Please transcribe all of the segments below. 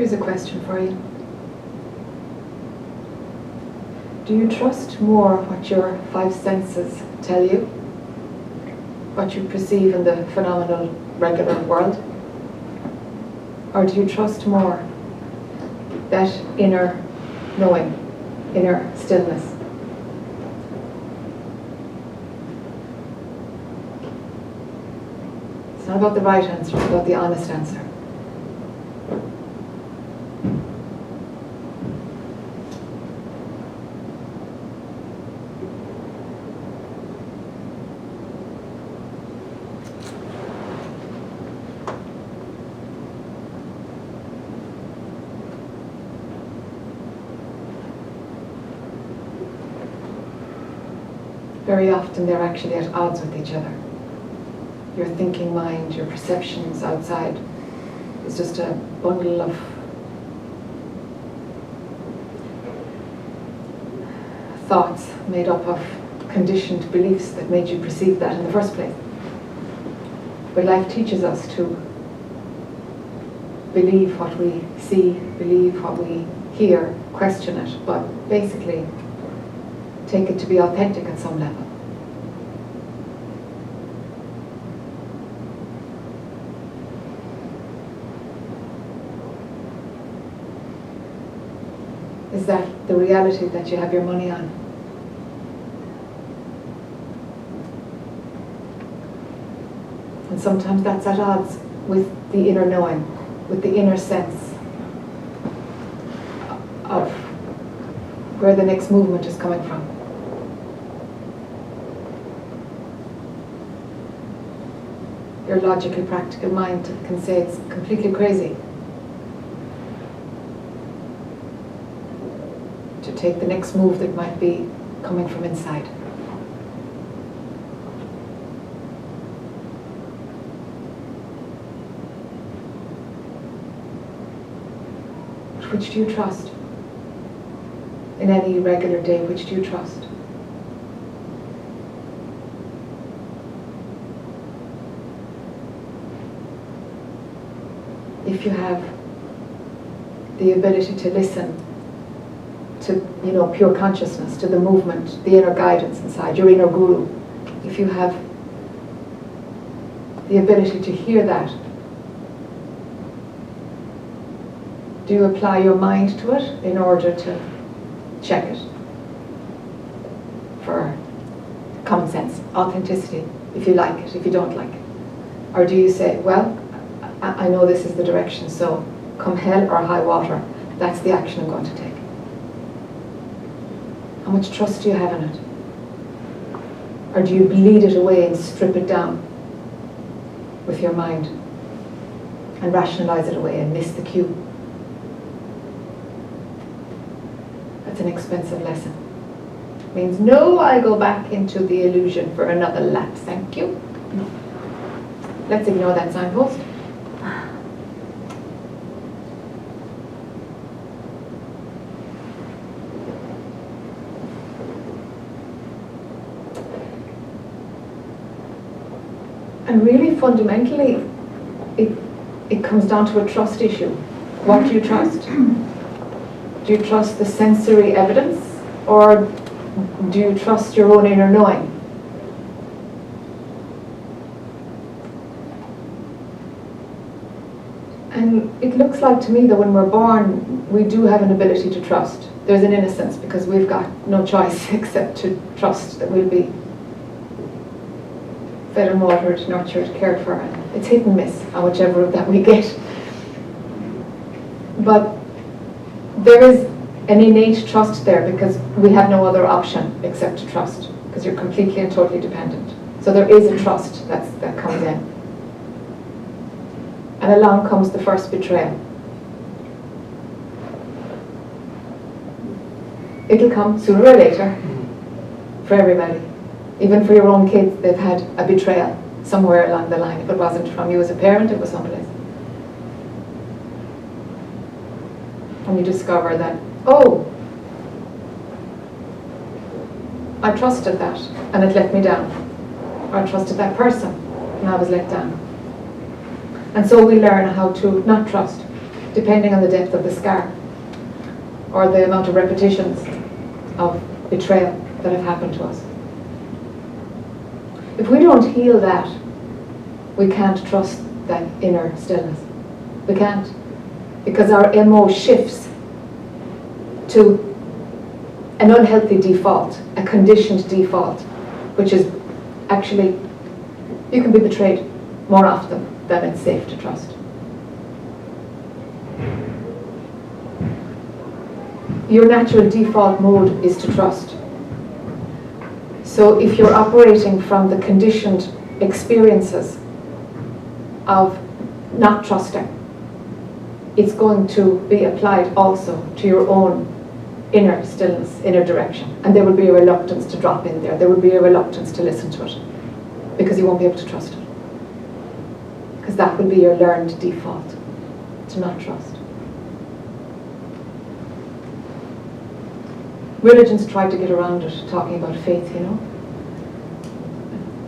Here's a question for you. Do you trust more what your five senses tell you? What you perceive in the phenomenal, regular world? Or do you trust more that inner knowing, inner stillness? It's not about the right answer, it's about the honest answer. Very often they're actually at odds with each other. Your thinking mind, your perceptions outside is just a bundle of thoughts made up of conditioned beliefs that made you perceive that in the first place. But life teaches us to believe what we see, believe what we hear, question it, but basically take it to be authentic at some level. Is that the reality that you have your money on? And sometimes that's at odds with the inner knowing, with the inner sense of where the next movement is coming from. Your logically practical mind can say it's completely crazy to take the next move that might be coming from inside. Which do you trust? In any regular day, which do you trust? If you have the ability to listen to, pure consciousness, to the movement, the inner guidance inside, your inner guru, if you have the ability to hear that, do you apply your mind to it in order to check it for common sense, authenticity, if you like it, if you don't like it? Or do you say, well, I know this is the direction, so come hell or high water, that's the action I'm going to take? How much trust do you have in it? Or do you bleed it away and strip it down with your mind and rationalize it away and miss the cue? That's an expensive lesson. It means, no, I go back into the illusion for another lap, thank you. Let's ignore that signpost. And really, fundamentally, it comes down to a trust issue. What do you trust? Do you trust the sensory evidence, or do you trust your own inner knowing? And it looks like to me that when we're born, we do have an ability to trust. There's an innocence because we've got no choice except to trust that we'll be fed and watered, nurtured, cared for. And it's hit and miss on whichever of that we get. But there is an innate trust there because we have no other option except to trust, because you're completely and totally dependent. So there is a trust that comes in. And along comes the first betrayal. It'll come sooner or later for everybody. Even for your own kids, they've had a betrayal somewhere along the line. If it wasn't from you as a parent, it was someplace. And you discover that, oh, I trusted that and it let me down. Or I trusted that person and I was let down. And so we learn how to not trust. depending on the depth of the scar or the amount of repetitions of betrayal that have happened to us. If we don't heal that, we can't trust that inner stillness. We can't. Because our MO shifts to an unhealthy default, a conditioned default, which is actually, you can be betrayed more often than it's safe to trust. Your natural default mode is to trust. So if you're operating from the conditioned experiences of not trusting, it's going to be applied also to your own inner stillness, inner direction. And there will be a reluctance to drop in there. There will be a reluctance to listen to it because you won't be able to trust it. Because that will be your learned default, to not trust. Religions try to get around it, talking about faith, you know.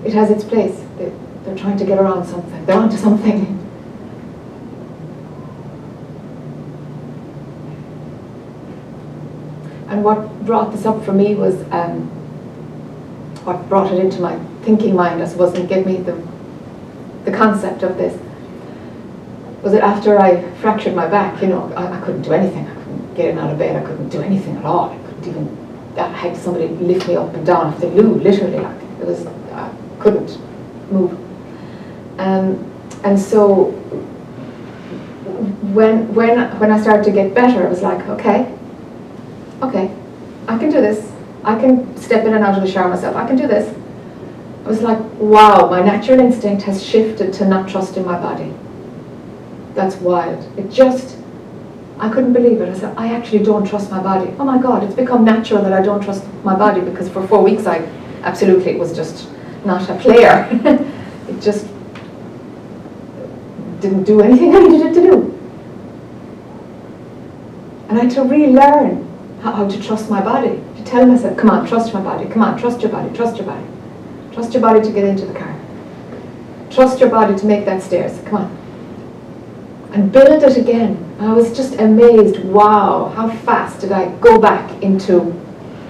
It has its place. They're trying to get around something. They're onto something. And what brought this up for me was, what brought it into my thinking mind, I suppose, and gave me the concept of this, was that after I fractured my back, you know, I couldn't do anything. I couldn't get in out of bed. I couldn't do anything at all. I couldn't even, I had somebody lift me up and down off the loo, literally, like, it was, I couldn't move. And so when I started to get better, I was like, okay, I can do this. I can step in and out of the shower myself. I can do this. I was like, wow, my natural instinct has shifted to not trusting my body. That's wild. I couldn't believe it. I said, I actually don't trust my body. Oh my God, it's become natural that I don't trust my body, because for 4 weeks I absolutely was just not a player. It just didn't do anything I needed it to do. And I had to relearn how to trust my body, to tell myself, come on, trust my body, come on, trust your body, trust your body. Trust your body to get into the car. Trust your body to make that stairs, come on. And build it again. I was just amazed, wow, how fast did I go back into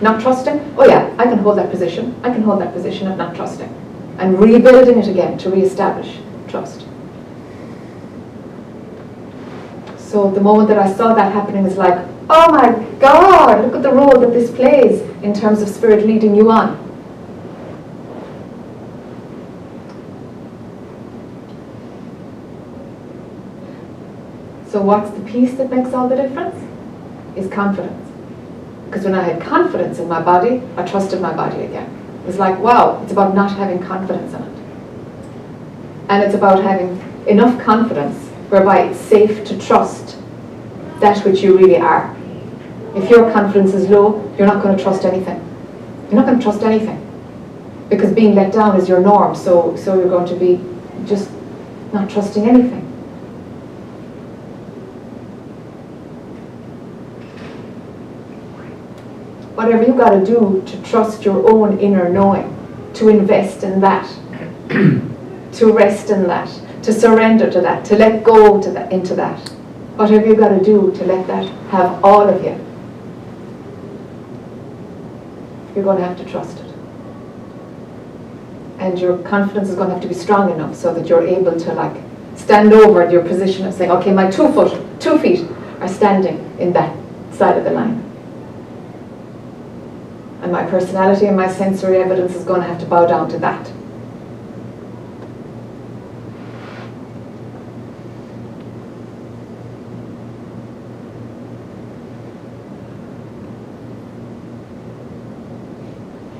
not trusting? Oh yeah, I can hold that position. I can hold that position of not trusting. And rebuilding it again to reestablish trust. So the moment that I saw that happening was like, oh my God, look at the role that this plays in terms of spirit leading you on. So what's the piece that makes all the difference? Is confidence. Because when I had confidence in my body, I trusted my body again. It was like, wow, it's about not having confidence in it. And it's about having enough confidence whereby it's safe to trust that which you really are. If your confidence is low, you're not going to trust anything. You're not going to trust anything. Because being let down is your norm, so you're going to be just not trusting anything. Whatever you got to do to trust your own inner knowing, to invest in that, to rest in that, to surrender to that, to let go to that, into that. Whatever you got to do to let that have all of you, you're going to have to trust it. And your confidence is going to have to be strong enough so that you're able to like stand over your position of saying, okay, my 2 feet are standing in that side of the line. And my personality and my sensory evidence is going to have to bow down to that.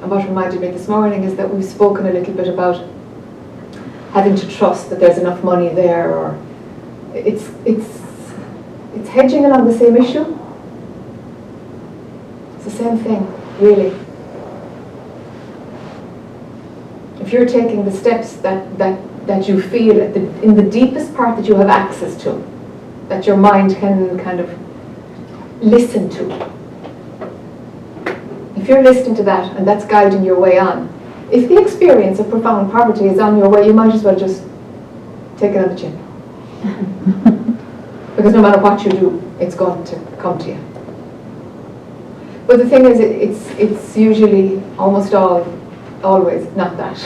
And what reminded me this morning is that we've spoken a little bit about having to trust that there's enough money there, or it's hedging along the same issue. It's the same thing. Really. If you're taking the steps that you feel in the deepest part that you have access to, that your mind can kind of listen to. If you're listening to that and that's guiding your way on, if the experience of profound poverty is on your way, you might as well just take it on the chin. Because no matter what you do, it's going to come to you. But the thing is, it's usually almost always not that.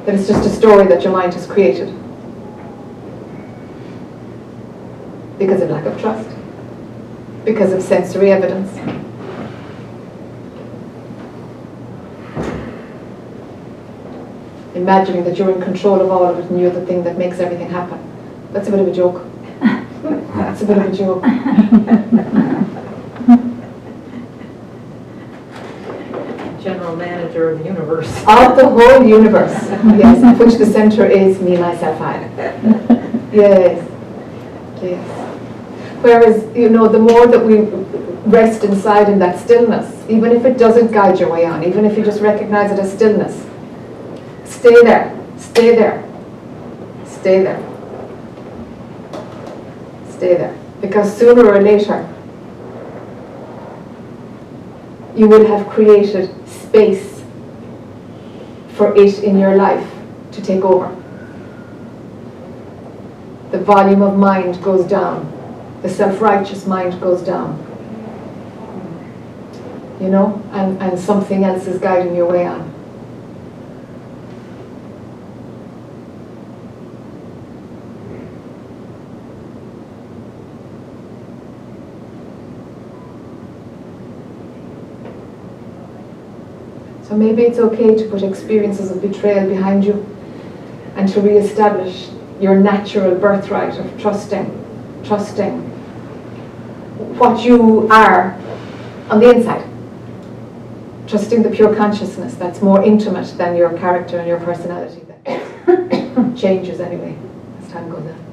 That it's just a story that your mind has created. Because of lack of trust. Because of sensory evidence. Imagining that you're in control of all of it and you're the thing that makes everything happen. That's a bit of a joke. That's a bit of a joke. General manager of the universe. Of the whole universe, yes, of which the center is me, myself, I. Yes, yes. Whereas, you know, the more that we rest inside in that stillness, even if it doesn't guide your way on, even if you just recognize it as stillness, stay there, stay there, stay there, stay there. Because sooner or later, you will have created space for it in your life to take over. The volume of mind goes down. The self-righteous mind goes down. You know, and something else is guiding your way on. So maybe it's okay to put experiences of betrayal behind you and to re-establish your natural birthright of trusting what you are on the inside. Trusting the pure consciousness that's more intimate than your character and your personality that changes anyway as time goes on.